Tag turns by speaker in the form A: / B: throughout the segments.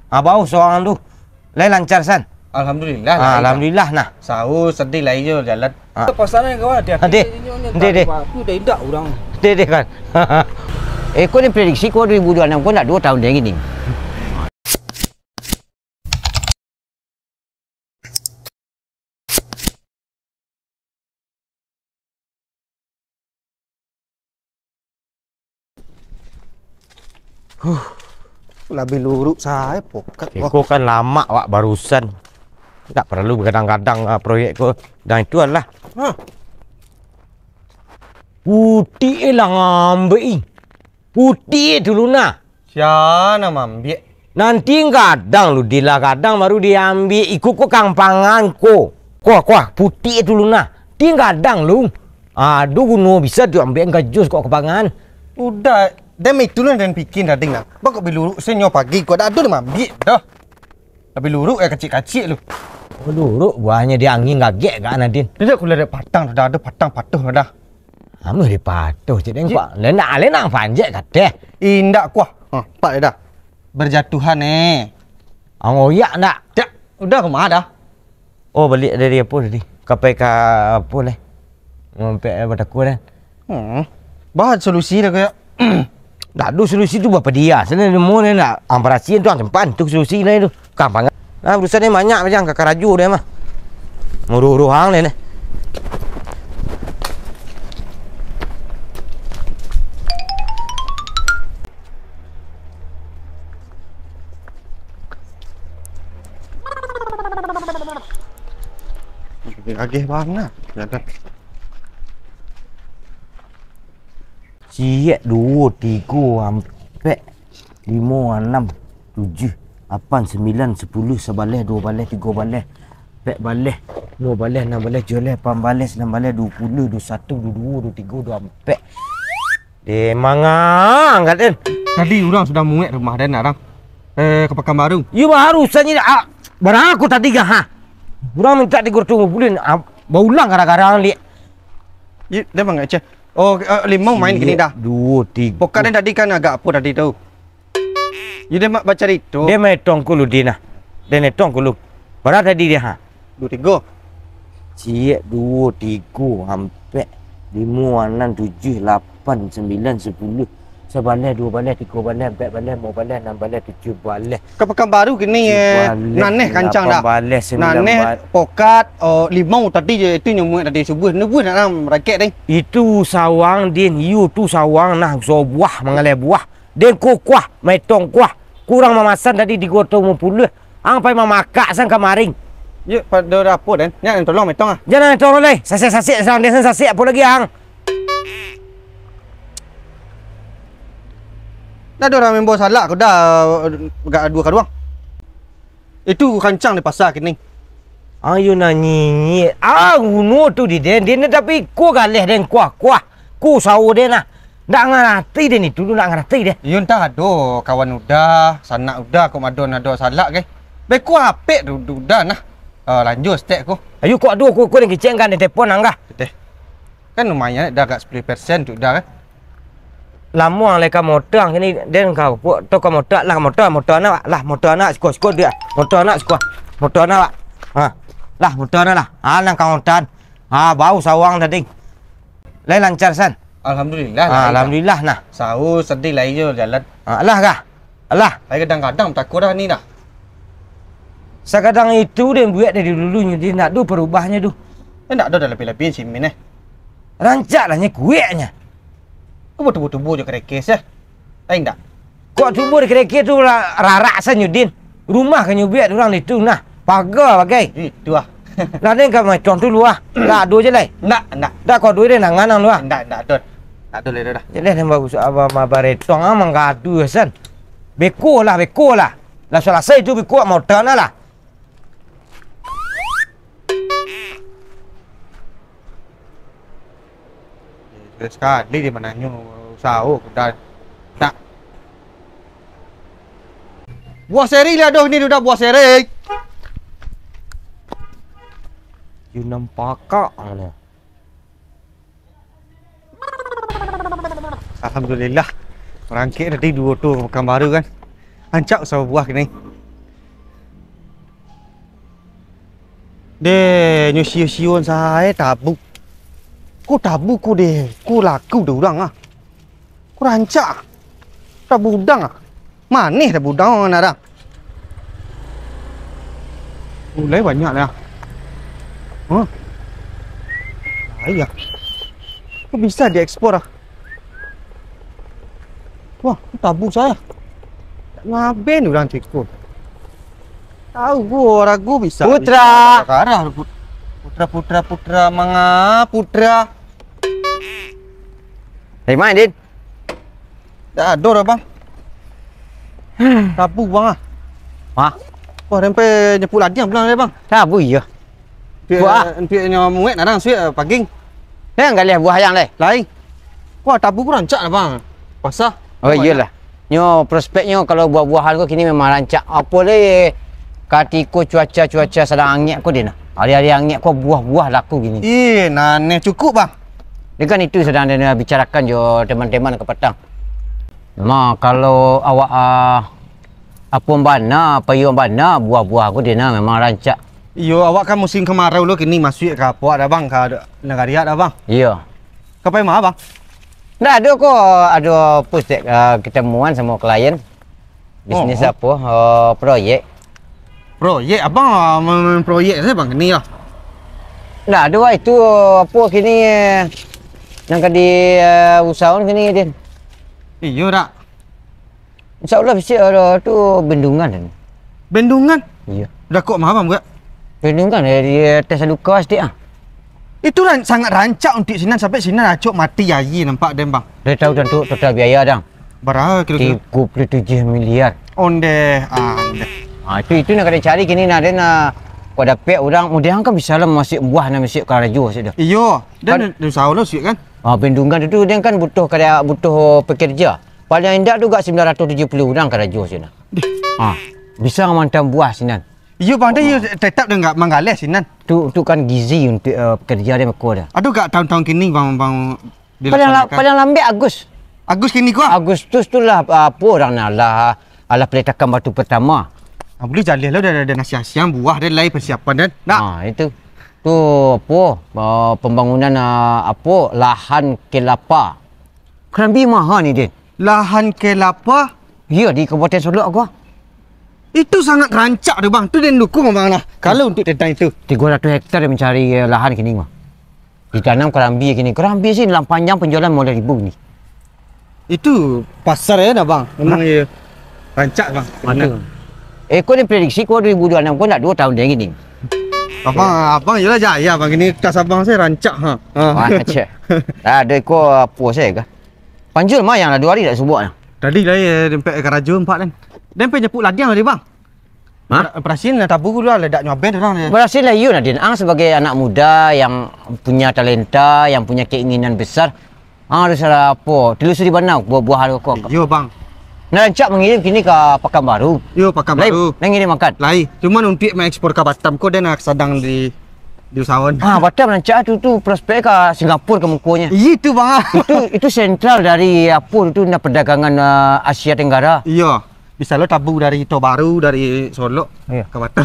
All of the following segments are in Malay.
A: Bau seorang tu. Lain lancar san.
B: Alhamdulillah.
A: Alhamdulillah nah.
B: Sahu sedih lah je jalan.
C: Pasaran kawan dia.
A: Dia.
C: Aku dah indak orang.
A: Dia kan. Kau ni prediksi kau 2026 kau nak 2 tahun dia gini.
B: Lebih luruk saya pokat.
A: Kau kan lama wak barusan. Tak perlu kadang-kadang proyek kau. Dan itu adalah putih lah ngambil. Putih dulu nah.
B: Siapa ambil?
A: Nanti kadang lu dilah kadang baru diambil. Ikut kau kampangan kau. Kuah putih dulu nah. Kadang lu. Aduh guna bisa diambil enggak jus kau kampangan.
B: Udah. Dem itu lah dan bikin tadi nak. Bakal lebih luruk senyo pagi kau dah ada ambil dah. Lebih luruk kecil-kecil lu.
A: Luruk buahnya dia angin gagek kan Nadin.
B: Dia aku lihat patang dah ada patang patuh dah.
A: Ame dia patuh jadi engkau. Lenang panjat kata.
B: Indak kuah. Pak dah. Berjatuhan
A: Ngoyak ndak?
B: Tak. Udah ke mana dah?
A: Oh balik dari apa tadi? KPK apa leh? Ngompe bataku dah.
B: Bahas solusi dah kayak.
A: Tak ada solusi tu berapa dia. Sebenarnya mau ni nak amparasi tu tempat tu solusi lain tu. Kampangan. Berusaha ni banyak macam kakak raju dia mah. Muruh hang ni.
B: Agih bang nak. Jangan.
A: Siap 2, 3, sampai 5, 6, 7, 8, 9, 10, 11, 2 balai, 3 balai, 4 balai, 2 balai, 6 balai, 7 balai, 8 balai, 9 balai, 20, 21, 22, 23, 24. Dia mangang kan?
B: Tadi orang sudah muat rumah dan orang. Ke Pekan Baru.
A: Ya baru saja barang aku tadi kah? Orang minta digur tunggu bulan. Baulang gara-gara lihat.
B: Ya, dia mengacau. Oh, 5 main gini dah.
A: 2, 3.
B: Pokat tadi kan agak apa tadi tu. Ya dia mak baca itu.
A: Dia metong kulu dina. Dia metong kulu. Berapa tadi dia
B: 2, 3.
A: Siap 2, 3, sampai 5, 6, 7, 8, 9, 10. Sebalai, 2 balai, 3 balai, 4 balai, 5 balai, 6 balai, 7 balai.
B: Ke Pekan Baru gini naneh kancang dah.
A: Balai, 9
B: naneh pokat 5 tadi je itu nyemuk tadi subuh. Nubuh nak raket ding.
A: Itu sawang din, you tu sawang nah so buah mengalih buah. Den kuah, metong kuah. Kurang memasan tadi di gotong 50. Ang pai mamakak sang kamaring.
B: Ya pada apa dan? Nyak tolong metong ah.
A: Jangan tolong leh. Sasik sang dia sasik apa lagi ang?
B: Dah ada orang membawa salak aku dah agak 2 kaduang. Itu kancang di pasar kini.
A: Ayo nanyi. Gunu tu di den tapi ku galeh den kuah. Ku sawu den nah. Ndak ngerti den itu nak ngerti deh.
B: Yun tak ada kawan udah, sanak udah kok madon ada salak ke. Be ku apik udah nah. Lanjut stek ku.
A: Ayo ku aduh ku den kiceng kan telefon anggah.
B: Kan lumayan dah agak 10% tu dah kan.
A: Lama leka motor ni den kau puk to ka motor nak lah motor nak skor dia motor nak lah motor nak nang kauntan bau sawang tadi lain lancar san.
B: Alhamdulillah.
A: Alhamdulillah nah.
B: Sahu sedih lah je jalan.
A: Alah kah? Alah.
B: Kadang-kadang takut dah ni dah.
A: Sekadang itu dia buat dari dulunya dia nak do perubahnya tu.
B: Nak ada lebih-lebih simin
A: Rancaklah kueknya.
B: Kau tubuh je kerekes ya. Lain tak?
A: Kok tubuh kerekes tu rarak san Yudin. Rumah kan nyubiat orang itu nah. Pagar bagai.
B: Itu ah.
A: Nah den kau mai contoh lu ah. Lah do je lai.
B: Nak.
A: Dah kau do dia nak nganang lu ah.
B: Nak ada. Tak ada dah.
A: Jadi yang bagus apa mabaretong mangadu san. Beko lah. Lah selesai itu beko motor lah.
B: Sekali dia menanyu usaha dah. Tak. Buah seri lah doh ni sudah buah seri.
A: You nampak kak ni.
B: Alhamdulillah. Merangkik tadi 2 tu Pekan Baru kan. Ancak usaha buah ni. Deh, nyo sio-sion saya tabu. Ku tabu ku deh, ku laku deh orang ah. Ku rancak. Tabu udang ah. Manis tabu udang orang ada. Mulai banyak lah. Hah? Ayah. Kok bisa diekspor ah? Wah, tabu saya. Tak ngaben orang cikgu. Tahu gua ragu bisa.
A: Putra.
B: Karah putra manga putra.
A: Dari mana, Din?
B: Dah ada dah bang. Tabu bang ah.
A: Wah,
B: Wah, rempe nyepul ladiang bilang dia bang.
A: tabu iya. Buah.
B: Pia nyo muet nadang suit paging.
A: Dia enggak lihat buah yang lain.
B: Lain. Wah, tabu ku rancak lah bang. Pasal.
A: Oh iyalah. Nyo prospeknya kalau buah-buahan kau kini memang rancak. Apa le katiko cuaca sedang angin kau Din. Hari-hari angin kau buah-buah laku gini.
B: Nane cukup bang.
A: Dia kan itu sedang dia bicarakan jo teman-teman ke petang. Memang kalau awak apa bana, payung bana, buah-buah aku dia memang rancak.
B: Iyo, awak kan musim kemarau lo kini masuk ke apa ada bang ke negara ada bang.
A: Iya.
B: Kapai mah bang?
A: Dah ada kok ada pusat ketemuan sama klien. Bisnis apa? Proyek.
B: Proyek abang proyek saya bang ni lah.
A: Dah ada itu apa kini yang di usahawan kini Din.
B: Iyo dak.
A: InsyaAllah bisa ada tu bendungan kan.
B: Bendungan.
A: Iya.
B: Dah kok mah bang buat.
A: Bendungan dari atas luka sedih ah.
B: Itu sangat rancak untuk Sinan sampai Sinan acuk mati ayi nampak dem bang.
A: Dia tahu tentu total biaya dang.
B: Berapa kira-kira?
A: 37 miliar.
B: Onde ande.
A: Itu nak kena cari kini nak dia nak kau dapat orang mudah kan bisa lah masuk buah nak masuk ke rajo sudah.
B: Iyo, dan usaha lo sih kan.
A: Bendungan itu dia kan butuh pekerja. Paling indah tu gak 970 orang ke rajo sudah. Bisa ngamantam buah Sinan.
B: Iyo bang dia tetap dia enggak manggaleh Sinan.
A: Tu kan gizi untuk pekerja dia makau dah.
B: Aduh gak tahun-tahun kini bang
A: Paling lambat
B: Agus kini gua.
A: Agustus tu lah apa orang nak lah peletakan batu pertama.
B: Boleh jalih lah ada nasi-nasian buah dan lain persiapan dan. Nak.
A: Itu. Tu apa pembangunan apa lahan kelapa. Kerambi mahal ni Din.
B: Lahan kelapa.
A: Ya di Kabupaten Solok aku.
B: Itu sangat rancak tu bang. Tu dia dukung bang lah. Kalau untuk tentang itu.
A: 300 hektar dia mencari lahan kini mah. Ditanam kerambi kini. Kerambi sih dalam panjang penjualan mulai ribu ni.
B: Itu pasar ya dah bang. Memang ya rancak bang.
A: Mana? Kau ni prediksi kau 2026 kau nak 2 tahun dia gini.
B: Abang jelah jaya bang. Ini kas abang saya rancak ha.
A: Macam. Ada kau apa saya ke? Panjul mah yang lah 2 hari tak subuh.
B: Tadi lah ya dempet ke raja 4 kan. Dempet nyepuk ladiang tadi bang. Perasin lah tabu dulu ledak nyoben orang dia.
A: Berhasil lah you Nadine. Sebagai anak muda yang punya talenta, yang punya keinginan besar. Harus ada apa? Telusuri mana buah-buahan kau.
B: Yo bang.
A: Rancak mengirim kini ke Pekanbaru.
B: Yo Pekanbaru.
A: Lain ngirim makan.
B: Lain. Cuman untuk mengekspor ke Batam kau dia nak sedang di usahawan.
A: Batam rancak tu prospek ke Singapura ke mukunya.
B: Itu bang.
A: itu sentral dari apa itu perdagangan Asia Tenggara.
B: Iya. Bisa lo tabu dari Tobaru, dari Solo ke Batam.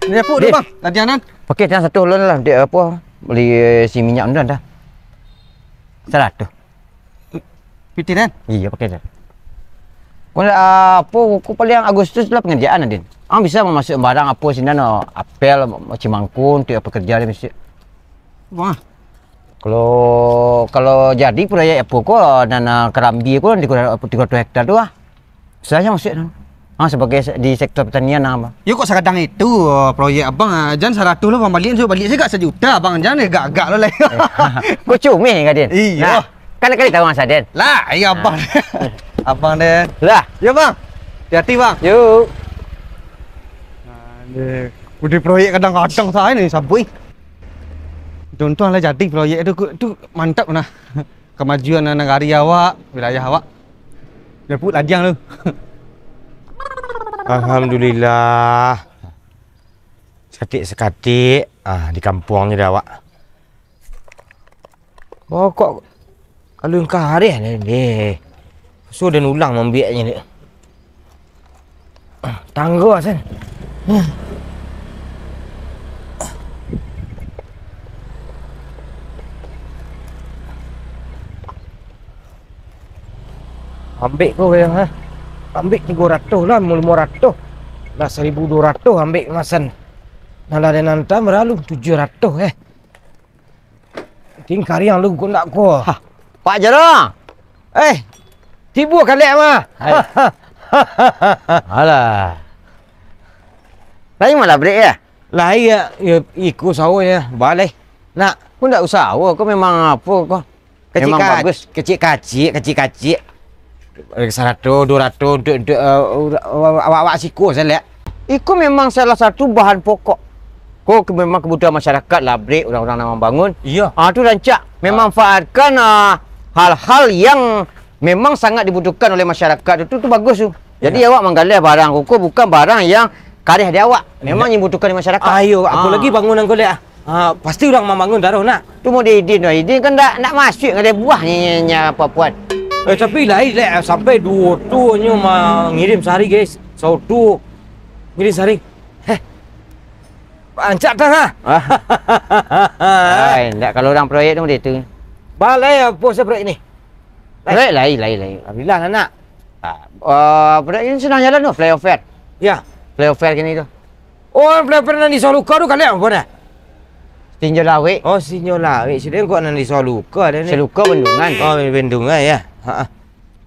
B: Ini apa tu bang? Ladianan.
A: Okey, jangan satu ulun lah. Dia apa? Beli si minyak undan dah. 100.
B: Piti kan?
A: Iya, pakai dah. Kau apa? Kau paling Agustus lah pengerjaan Nadine. Bisa masuk barang apa sini apel, Cimangkun, tu pekerja dia mesti.
B: Wah.
A: Kalau jadi proyek apa kau dan kerambi kau di 300 hektar tu saya masuk sebagai di sektor pertanian apa.
B: Ya kok sekadang itu proyek abang jangan 100 lah bang balik saya gak 1 juta bang jangan agak-agak lo lah.
A: Kau cumi kan Din?
B: Iya.
A: Kali-kali tahu masa Den.
B: Lah, iya abang. Abang Den.
A: Lah,
B: ya bang. Hati-hati bang.
A: Yuk.
B: Udah proyek kadang-kadang saya ni sabui. Contoh lah jadi proyek itu mantap nah. Kemajuan negara awak, wilayah awak. Dia put ladiang tu.
D: Alhamdulillah. Sekatik-sekatik di kampung ni dah awak.
A: Oh kok kalau engkau hari ni. So dan ulang membiaknya ni. Tangga sen. Ambil kau yang ha. Ambil 300 lah, 500. Dah 1,200 ambil masan. Nala dan nanti berlalu 700 Tingkar yang lu kau nak kau.
B: Ha, Pak Jarang.
A: Tibu kali mah.
B: Alah. Lain malah break ya?
A: Lah ya ikut sawah ya. Balai. Nak
B: Kau tak usah. Kau memang apa kau? Memang bagus.
A: Kecil-kecil. 100, 200 untuk awak siku saya lihat.
B: Itu memang salah satu bahan pokok. Kau memang kebutuhan masyarakat lah break orang-orang nak bangun.
A: Iya.
B: Tu rancak. Memanfaatkan hal-hal yang memang sangat dibutuhkan oleh masyarakat. Itu bagus tu. Jadi awak menggalih barang kau bukan barang yang karih dia awak. Memang yang dibutuhkan oleh masyarakat.
A: Ayo, aku lagi bangunan kau lihat. Pasti orang mau bangun taruh nak.
B: Tu mau diidin tu. Idin kan nak masuk ada buahnya apa-puan.
A: Tapi lah sampai 2 tu nyo ngirim sehari guys. 1 ngirim sehari. Ancak dah ha.
B: Tak kalau orang proyek tu dia tu.
A: Balai apa saya proyek ni?
B: Proyek lain.
A: Alhamdulillah nak.
B: Proyek ini senang jalan tu, flyover.
A: Ya.
B: Flyover kini tu.
A: Oh, pernah di Soluka tu kali apa dah?
B: Tinjau lawe.
A: Oh, sinyola. Wei, sudah kau nanti Soluka dah ni.
B: Seluka bendungan.
A: Oh, bendungan ya.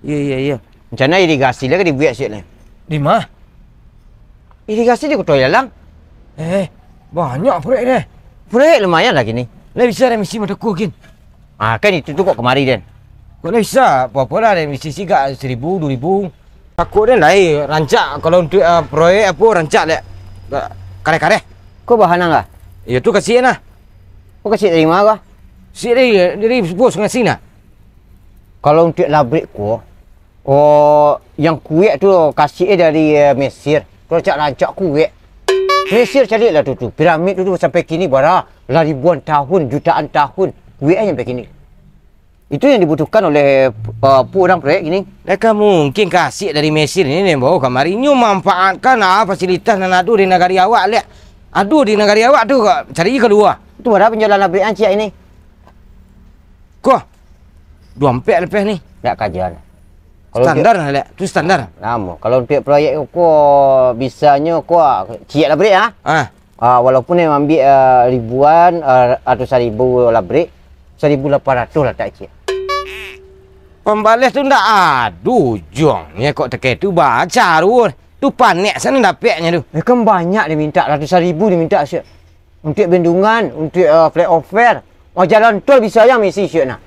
A: Ya.
B: Macam mana irigasi lah ke dibuat siap ni?
A: Di mana?
B: Irigasi di Kota Yalang.
A: Banyak proyek ni.
B: Proyek lumayan lah kini.
A: Lah bisa dah mesti pada ku kin.
B: Kan itu tu kok kemari dan.
A: Kau dah bisa. Apa-apa lah dah mesti sigak 1,000, 2,000. Takut dah lah rancak kalau untuk proyek apa rancak lek. Kare-kare.
B: Kau bahan enggak?
A: Ya tu kasih lah.
B: Kau kasih dari mana kau?
A: Si dari bos ngasih nak.
B: Kalau untuk labrik kau, yang kuek tu kasih dari Mesir. Kau cak rancak kuek. Mesir cari lah tu. Piramid tu sampai kini bara lah ribuan tahun, jutaan tahun. Kueknya sampai kini. Itu yang dibutuhkan oleh orang proyek ini.
A: Mereka mungkin kasih dari Mesir ni bawa kamari. Nyu manfaatkan fasilitas dan adu di negara awak lek. Adu di negara awak tu cari keluar.
B: Itu ada penjualan labrik ancik ini.
A: Kau 2 ampek lepas ni.
B: Tak kajian.
A: Standar lah lek. Tu standar.
B: Lama. Kalau untuk proyek kau bisanya kau ciak labrik walaupun yang ambil ribuan atau 1,000 labrik, 1,800 lah tak ciak.
A: Pembalas tu ndak adu jong. Ya kok teke tu baca tu. Tu panik sana dapatnya tu.
B: Kan banyak dia minta, ratusan ribu dia minta siap. Untuk bendungan, untuk flyover. Jalan tol bisa yang mesti siap nak.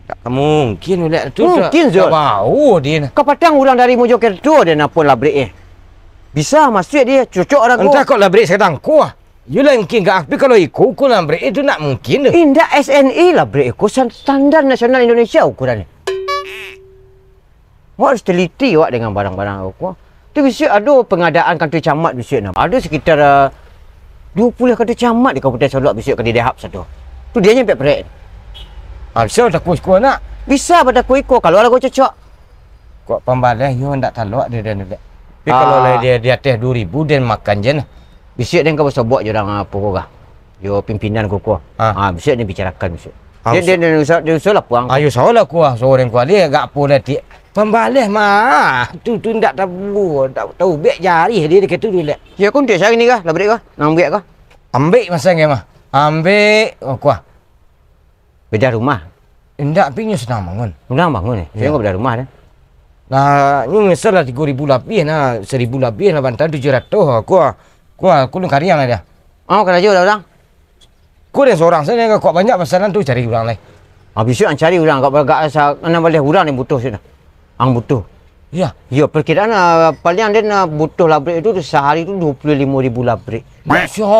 A: Tak mungkin lek tu.
B: Mungkin Zul.
A: Bau dia.
B: Kau patang orang dari Mojokerto dia nak pun labrik Bisa masuk dia, cocok orang kau.
A: Entah kau labrik sekarang kau. Yulah mungkin tak. Tapi kalau ikut labrik itu nak mungkin tu.
B: Indah SNI labrik kau standar nasional Indonesia ukuran ni. Awak harus teliti awak dengan barang-barang kau. Tu bisa ada pengadaan kantor camat bisa nak. Ada sekitar 20 kantor camat di Kabupaten Sarawak bisa ke Dahap satu. Tu dia nyampe proyek.
A: Bisa tak kuis nak.
B: Bisa pada kau kalau ada kau cocok.
A: Kok pembalas you ndak talak dia dan dia. Tapi kalau dia di atas 2,000 dan makan je nah.
B: Bisa dia kau sebut je orang apa kau kah. Yo pimpinan kau. Bisa dia bicarakan bisa. Dia usah lah puang.
A: Ayo salah kuah seorang kuah dia agak apa dah ti. Pembalas mah. Tu ndak tahu, tak tahu bek jari dia dekat tu dia.
B: Ya kau tak cari ni kah? Labrik kah? Nak ambil kah?
A: Ambil masa ke mah. Ambil kuah.
B: Beda rumah.
A: Ndak pinyu senang bangun.
B: Senang bangun ni. Saya kau beda rumah dah.
A: Nah, ni misal lah 3,000 lebih nah, 1,000 lebih lah bantan 700 aku lu karya lah dia.
B: Kena jual orang.
A: Kau dia seorang saya kau banyak pesanan tu cari orang lain.
B: Habis tu cari orang kau bergak ana boleh orang yang butuh sini. Ang butuh.
A: Ya.
B: Ya perkiraan paling dia butuh labrik itu sehari tu 25,000 labrik.
A: Masya,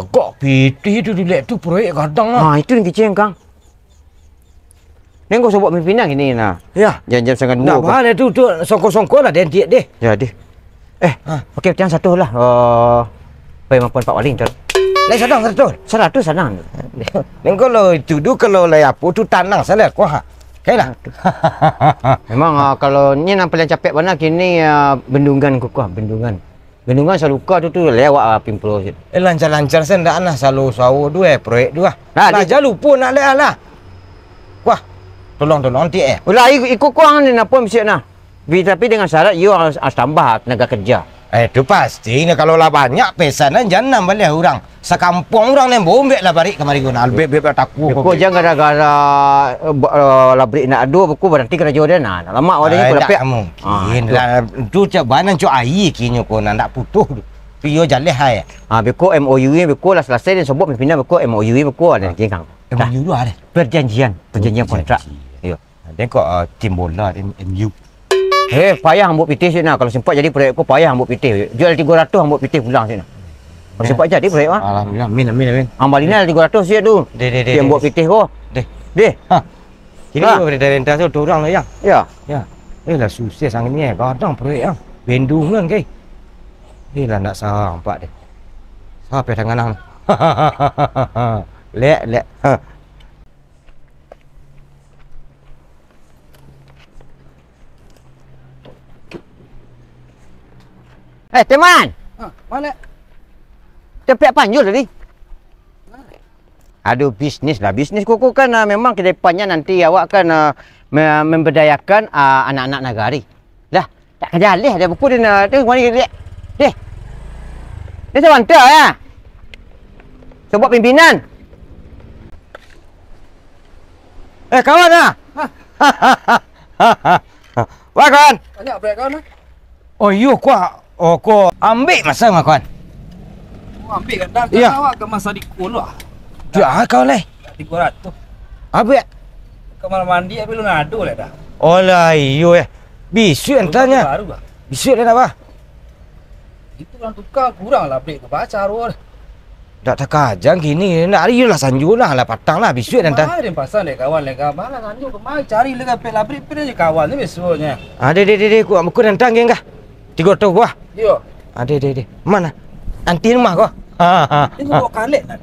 A: kok piti tu dilek tu proyek kadang lah.
B: Itu yang kecil kang. Ni kau sebut pimpinan gini nah.
A: Ya.
B: Jam-jam sangat
A: Nak
B: dua.
A: mana tu songkol-songkol lah dia dia.
B: Jadi. Okey yang satu lah. Pemampun Pak Waling tu.
A: Lain sadang.
B: 100 senang.
A: Neng kalau itu tu kalau lai apa tu tanang salah kau ha. Kailah.
B: Memang kalau ni nak paling capek mana kini bendungan kukuh bendungan. Bendungan Saluka tu lewat Pimpro.
A: Lancar-lancar sen dah nah selalu sawo dua proyek dua.
B: Nah,
A: dia lupa nak leh lah. Wah. Tolong ti
B: Ulah ikut kuang ni apa mesti nah. Tapi dengan syarat you harus tambah tenaga kerja.
A: Itu pasti. Kalau lah banyak pesanan jangan balik orang. Sekampung orang yang bombek lah balik kemari guna. Beb takut.
B: Kau jangan gara-gara labrik nak adu aku berarti kerja dia nah. Lama orangnya aku dapat.
A: Mungkin lah. Tu cabanan cu air kini kau nak putus. Pio jalan hai.
B: Beko MOU ni beko lah selesai dan sebut pimpinan beko MOU ni beko ada kengkang.
A: MOU tu ada.
B: Perjanjian kontrak. Ya.
A: Dia kok tim bola MU.
B: Payah hambuk pitih sini nah. Kalau sempat jadi proyek aku payah hambuk pitih. Jual 300 hambuk pitih pulang sini. Kalau sempat jadi proyek ah.
A: Alhamdulillah. Amin.
B: Ambalina 300 sia tu. Dia hambuk pitih ko. Deh.
A: Kini dari rentas tu orang lah yang.
B: Ya.
A: Lah susah sangat ni kadang proyek ah. Bendungan ke. Lah nak sampai deh. Sampai tangan nang. Lek.
B: Teman.
C: Mana?
B: Tepiak panjul tadi. Aduh, bisnis lah. Bisnis kuku kan memang ke depannya nanti awak kan memberdayakan anak-anak nagari. Lah, tak kerja leh ada buku dia mari dia. Deh. Dia sebantar ya. Sebab pimpinan.
A: Kawan ah. Wah kawan.
C: Banyak break kawan.
A: Oh yo kau ambil masa ngah kawan.
C: Ambil kan dah
A: Ya.
C: awak ke masa di kolah.
A: Dah kau leh.
C: 300.
A: Habis.
C: Kamar mandi habis lu ngadu lah dah.
A: Olah iyo Bisu entahnya.
C: Baru bah.
A: Bisu dia apa?
C: Itu kan tukar kurang lah break ke pacar awak.
A: Tak terkajang gini. Nak hari lah sanju lah patang lah bisu entah.
C: Mai dia pasal dek kawan mana sanju kemai cari lega pe labrik pe je kawan ni besoknya.
A: Deh aku nentang geng kah? 300 buah.
C: Yo.
A: Deh. Mana? Anti rumah kau.
C: Ini bawa kalek nak.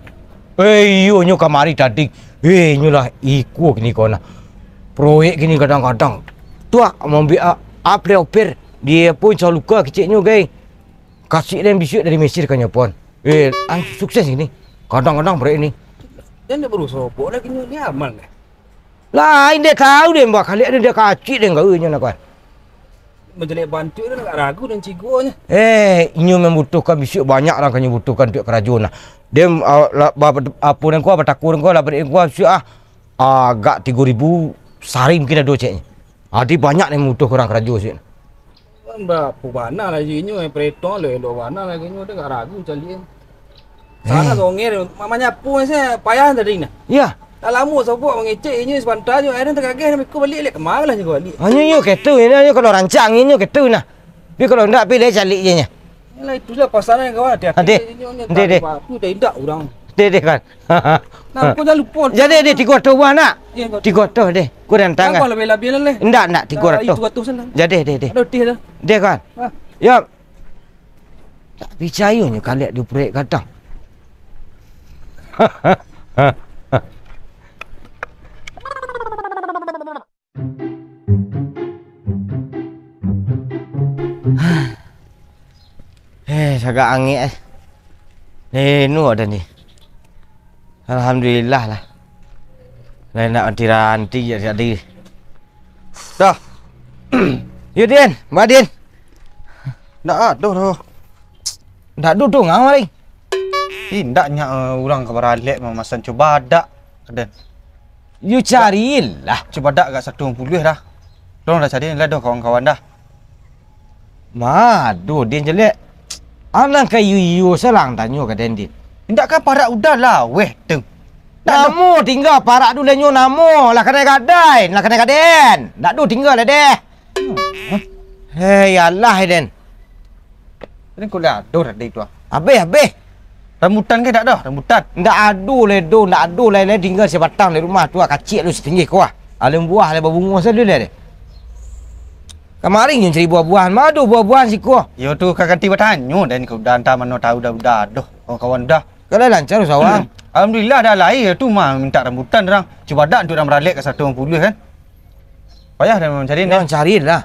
A: Iyo nyo kamari tadi. Nyo lah ikut ni kau nak. Proyek gini kadang-kadang. Tua mau biar oper dia pun selalu luka kecilnya geng. Kasih dan bisu dari Mesir kan pun. Sukses ini. Kadang-kadang proyek ni.
C: Dan dia baru sobok lagi ni aman ke?
A: Lain dia tahu dia buat kali dia kacik dia kau nya nak kawan.
C: Menjelek bantu dia nak ragu dan ciguanya.
A: Inyo membutuhkan bisu banyak orang kan butuhkan duit kerajaan lah. Dia apa dan kau bertakur kau lah beri kau bisu agak 3,000 sehari mungkin ada 2 ceknya. Dia banyak yang membutuhkan orang kerajaan sini.
C: Kan berapa banyak lagi inyo yang preton le lo banyak lagi inyo dia tak ragu cali. Sana songir mamanya pun saya payah tadi nah.
A: Ya.
C: Dah lama sobok mengecek inyo sebentar je akhirnya tergagih nak ikut balik lek kemana lah juga balik.
A: Hanya nyo ketu ini kalau rancang inyo ketu nah. Tapi kalau ndak pilih calik je nya.
C: Yalah itulah pasaran kawan dia.
A: Dek.
C: Aku dah indak orang.
A: Deh kan.
C: Nah, kau jangan lupa.
A: Jadi 300 buah nak. 300 deh. Kau dan
C: Tangan.
A: tangan.
C: Kau lebih lah.
A: Enggak 300.
C: 200 sana.
A: Jadi.
C: Ada tih dah.
A: Deh kan.
C: Ha.
A: Ya. Tak percayanya kalian di proyek kadang. Sagak angin nu ada ni. Alhamdulillah lah. Lain nak anti jadi. Dah. Yudin, Madin.
E: Ndak aduh tu.
A: Ndak duduk ngau lagi.
E: Indaknya orang kebaralek memasan coba dak dan
A: You carilah.
E: coba dak kat 150 dah. Dong dah cari lah dah kawan-kawan dah.
A: Madu dia jelek. Anak kayu selang tanya ke Dendin.
E: Indak kan parak udah lah weh teng.
A: Namu tinggal parak dulu nyo namu lah kena gadai, lah kena gaden. Ndak du tinggal lah deh. Hei Allah Den.
E: Ini kau lihat aduh tadi tu.
A: Habis.
E: Rambutan ke tak dah? Rambutan.
A: Ndak adu le do, ndak adu le tinggal sebatang di rumah tu kacik lu setinggi kau. Alim buah le berbunga selu le. Kemarin yang cari buah-buahan, madu buah-buahan si kau.
E: Yo tu kakak tiba tanya dan kau dah hantar mana tahu dah aduh kawan-kawan dah.
A: Kalau lancar sawang.
E: Alhamdulillah dah lahir tu mah minta rambutan orang. Coba dak untuk orang beralek ke 150 kan. Payah dah mencari
A: Jangan carilah.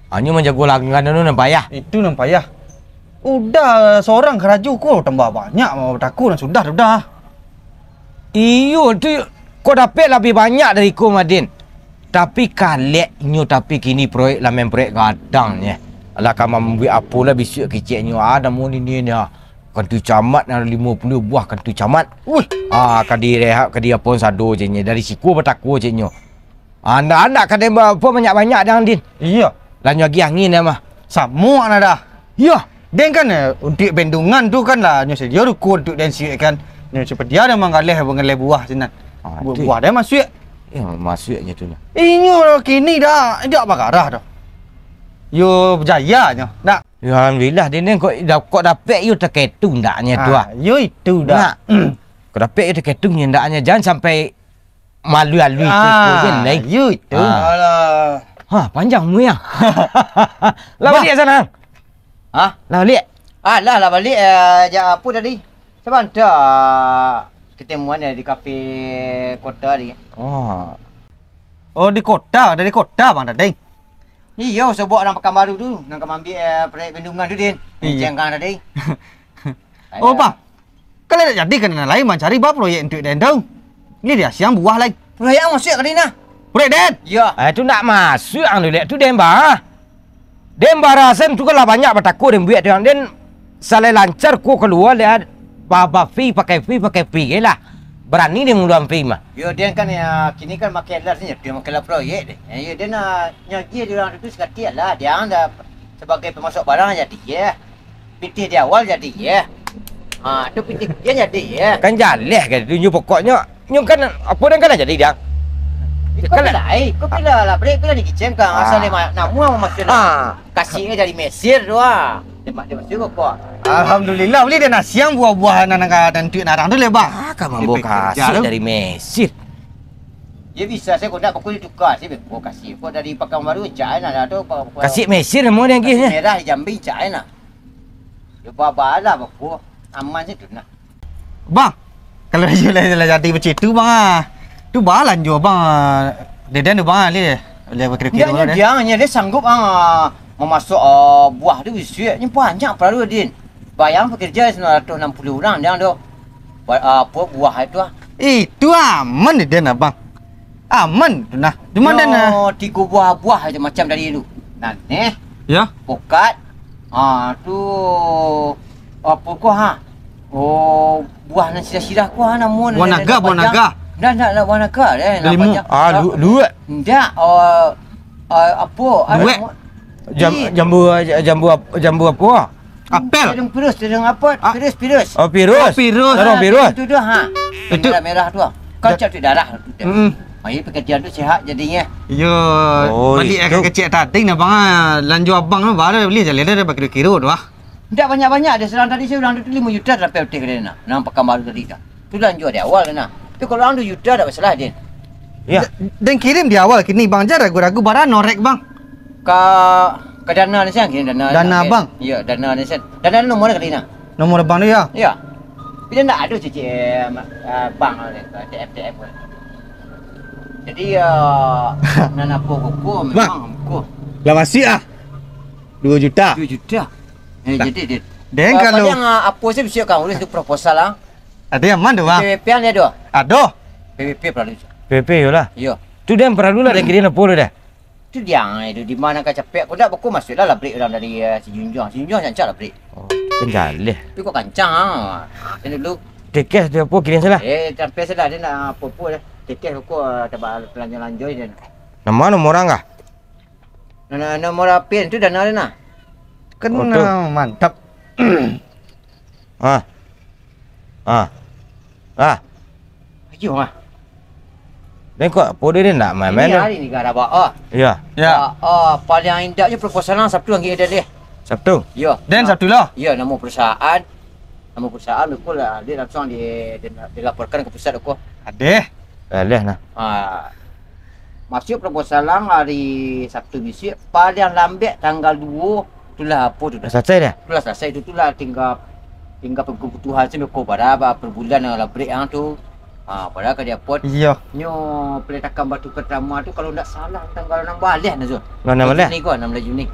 A: Hanya menjaga langgan tu nak payah.
E: Itu nampak payah. Udah seorang keraju kau tambah banyak mau takut sudah.
A: Iyo tu kau dapat lebih banyak dari kau Madin.
D: Tapi kalek nyo tapi kini proyek lah main proyek gadangnya. Alah kamu ambil apa lah bisik kecil nyo ada mu ni ni. Kantu camat ada 50 buah kantu camat.
E: Wih,
D: Kadi rehat kadi apa sado je nya dari siku bertaku je nyo. Anak-anak kadi apa banyak-banyak dah din.
E: iya.
D: Lanyo lagi angin dah mah.
E: Sama nak dah.
D: Ya.
E: Dan kan untuk bendungan tu kan lah nyo sedia rukun untuk dan siap kan. Nyo cepat dia dah mangaleh bengaleh buah sinan.
D: Tu.
E: Buah dia masuk.
D: Ya masuknya tu lah.
E: Inyo kini dah dia bagarah dah. Yo berjaya nyo. Nak.
D: Ya, alhamdulillah dia ni kau dapat you terketung daknya tu ah.
E: Yo itu dah.
D: Kau dapat you terketungnya daknya jangan sampai malu-alui tu je lain.
E: Yo itu. Alah.
D: Panjang mu ya. Lah balik sana.
B: Ha?
D: Lah balik.
B: Lah balik apa tadi? Sebentar ketemuan di kafe kota tadi.
E: Oh di kota, dari kota bang Dadeng.
B: Iya, saya buat orang Pekanbaru tu. Nak ambil proyek bendungan tu Din. Bincangkan tadi.
E: Oh bang. Kalau nak jadi kena lain bang cari bah proyek untuk dan tahu. Ni dia siang buah lagi.
B: Proyek masuk ke Dina?
E: Proyek Dan.
B: Ya.
D: Tu nak masuk ang dulu tu Demba. Demba rasen tu kalau banyak bertakut dem buat dia dan salai lancar ku keluar lihat baba fee pakai fee lah. Berani dia muluan fee mah.
B: Ya, dia kan kini kan makan lah sebenarnya. Dia makan lah proyek dia. Ya, dia nak nyaji dia orang tu sekalian lah. Dia anda sebagai pemasok barang jadi ya. Pitih dia awal jadi ya. Tu pitih dia jadi ya.
D: Kan jaleh kan tu pokoknya. Nyu kan apa dan kan jadi dia.
B: Kau pilih lah. Break pilih di kitchen kan. Asal dia nak muang masuk lah. Kasihnya dari Mesir tu lah. Dia masuk kok.
E: Alhamdulillah beli dia nak siang buah-buah nak tentu narang tu le bang.
D: Kamu bawa kasih dari Mesir.
B: Dia bisa saya kau nak pukul tukar saya bawa kasih. Kau dari Pekanbaru cak nak tu.
D: Kasih Mesir mau yang
B: kasih
D: kisah.
B: merah di Jambi cak nak. Dia bawa lah baku. Aman je tu nak.
E: Bang, kalau dia jadi macam tu bang tu balan jo bang. Dia tu bang le. Le kira-kira
B: dia sanggup memasuk buah tu isunya banyak perlu Din. Bayang pekerja 960 orang dia tu. Buah itu
E: Itu aman dia nak bang. Aman tu nah. Cuma dia nak
B: 3 buah aja macam dari dulu. Nah,
E: ya.
B: pokat. Tu apa ko buah nan sirah-sirah ko namun
E: Buah naga.
B: Dah buah naga
E: Limu.
D: Dua.
B: Ndak apa
D: Jambu apa?
E: Apel.
B: Terung apa? Pirus.
D: Oh, pirus. Tarong pirus.
B: Itu dah Itu merah tu. Kau cak darah tu. Ai pekerjaan tu sihat jadinya.
E: Yo, balik agak kecil tadi nak bang lanjut abang tu baru beli jalan dia pakai kilo tu ah.
B: Ndak banyak-banyak dia serang tadi saya orang tu 5 juta dah PLT ke dia nak. Nampak Pekanbaru tadi dah. Tu lanjut dia awal dia nak. Tapi kalau orang 2 juta dah masalah Din.
D: Ya.
E: Dan kirim di awal kini bang jar ragu-ragu barang norek bang.
B: Ke dana ni siang kirim dana.
E: Dana bang.
B: Ya, dana ni siang. Dana nomor ke dia nak.
E: Nomor bang dia.
B: Ya. Bila nak ada cici bank ni, TF. Jadi nana pokok memang ko.
E: Lah masih ah. 2 juta.
B: 2 juta. Jadi dia.
E: Dan kalau
B: yang apa saya bisa kan tulis tu proposal lah.
E: ada yang mana bang?
B: PPP ni ada.
E: Ada.
B: PPP perlu.
D: PP lah.
B: Ya.
D: Tu dia perlu lah dan kira apa dah.
B: Tu dia itu di mana kau capek kau dak baku masuklah lah break orang dari si Junjong. Si Junjong cancak lah break.
D: Kan jaleh.
B: Tapi kau kancang Ini dulu.
D: Tekes dia apa kira salah.
B: Sampai salah dia nak apa-apa dah. Tekes aku tabak lanjut dia.
D: Nama orang kah?
B: Nomor pin tu dana dia nak.
E: Kena mantap.
B: Ayo
D: Dan kok apa dia nak main
B: Ini hari ni gara bawa.
D: Ya.
E: Ya.
B: Paling indahnya proposalan Sabtu lagi ada dia.
D: Sabtu.
B: Ya.
E: Dan Sabtu lah.
B: Ya, nama perusahaan. Nama perusahaan betul lah. Dia langsung dilaporkan ke pusat aku.
E: Ada.
D: Leh nah.
B: Masuk proposalan hari Sabtu besok. Paling lambat tanggal 2 itulah apa tu dah.
D: Selesai dah.
B: Itulah selesai tu itulah tinggal kebutuhan saya kau berapa per bulan lah break yang tu. Padahal kan dia pot.
E: Iya.
B: Nyo peletakan batu pertama tu kalau tak salah tanggal 16 Nazul.
D: 16?
B: Juni kau 16 Juni.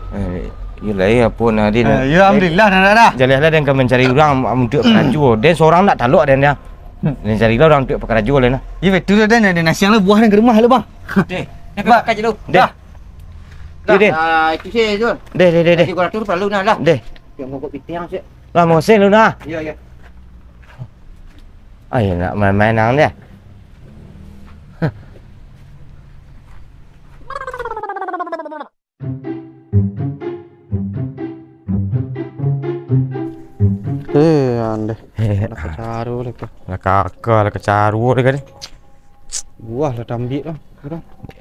D: Yelah ya apa Nadine.
E: Ya alhamdulillah dah.
D: Jalanlah dan kau mencari orang untuk penaju. Dan seorang nak taluk dan dia. Dan carilah orang untuk pekerja lain lah.
E: Ya betul dan ada nasi yang buah dan ke rumah lah bang.
B: Nak makan je dulu.
D: Dah. Din.
B: Itu saya Jun.
D: Deh.
B: Nanti kau tu perlu nak lah.
D: Deh.
B: Yang mogok pitiang je.
D: Lah mau sen lu nah.
B: Ya ya.
D: Ay nak main nang dia.
E: Ande.
D: Nak
E: Caru lah kau.
D: Lah kakak lah kecaru dia kan.
E: Buah lah tambik lah.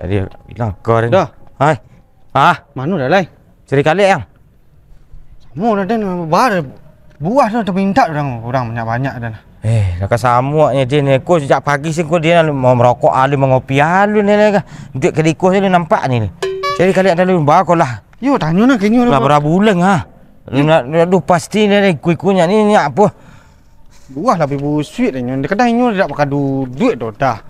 D: Dia bilang kau dia.
E: Dah.
D: Hai. Ah,
E: Mana dah lai?
D: cari kali yang.
E: Sama dah dan bar buah dah terminta orang banyak dah.
D: Nak samuaknya dia ni. Kau sejak pagi sih kau dia mau merokok alu mau ngopi alu ni lah. Duduk kedikuh ni nampak ni. Cari kali ada lu bah kau lah.
E: Yo tanya nak kenyo
D: Lah berapa bulan ha? Aduh pasti ni kuih-kuihnya ni apa?
E: Buah lah bibu sweet dah. Di kedai nyo dak pakai duit dah.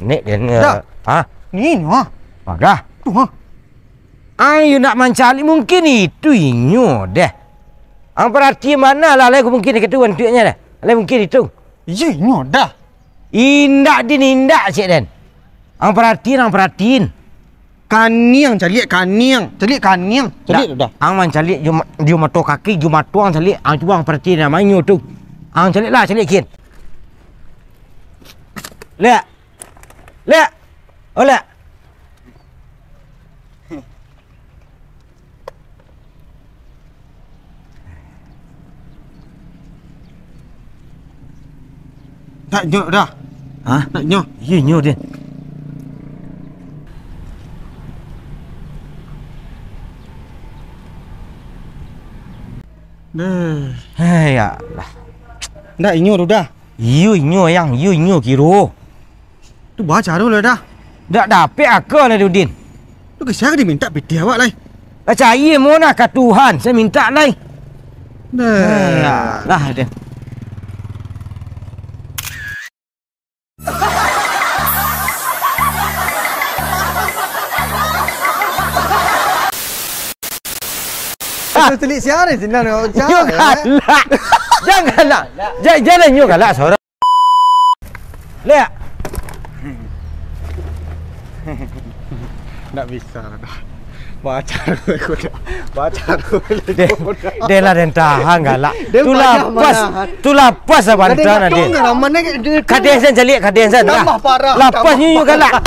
D: Ni dia ni.
E: Dah.
D: Ha?
E: Ni nyo ah.
D: Maka.
E: Tu ha.
D: Ayo nak mencari mungkin itu inyo deh. Ang perhati mana lah aku mungkin ketuan tuanya dah. Lah mungkin itu.
E: Ye nyo dah.
D: Indak dinindak cik den. Ang perhatiin.
E: Kaniang calik kaniang. Calik dah.
D: Ang mencari juma to kaki juma tuang cari. Ang cuba ang perhatiin nama inyo tu. Ang cari lah cari kin. Lihat. Oleh.
E: Tak nyo dah.
D: Ha?
E: Tak nyo.
D: Ya nyo dia.
E: Dah.
D: Hai ya lah.
E: Dah inyo tu dah.
D: You nyo kiro.
E: Tu baca dulu dah.
D: Dak dapat akal lah Dudin.
E: Tu ke saya diminta piti awak lai.
D: Percaya mana ke Tuhan. Saya minta lah.
E: Dah.
D: Lah dia.
E: Telik siapa ni sini nak
D: You galak. Janganlah. Jangan you galak seorang. Lihat.
E: Tak bisa dah. Baca aku dah.
D: Dia lah dan tahan galak.
E: Dia
D: Tu lapas apa antara dia.
E: Mana
D: Kadensan calik kadensan.
E: Tambah parah.
D: Lapas you galak.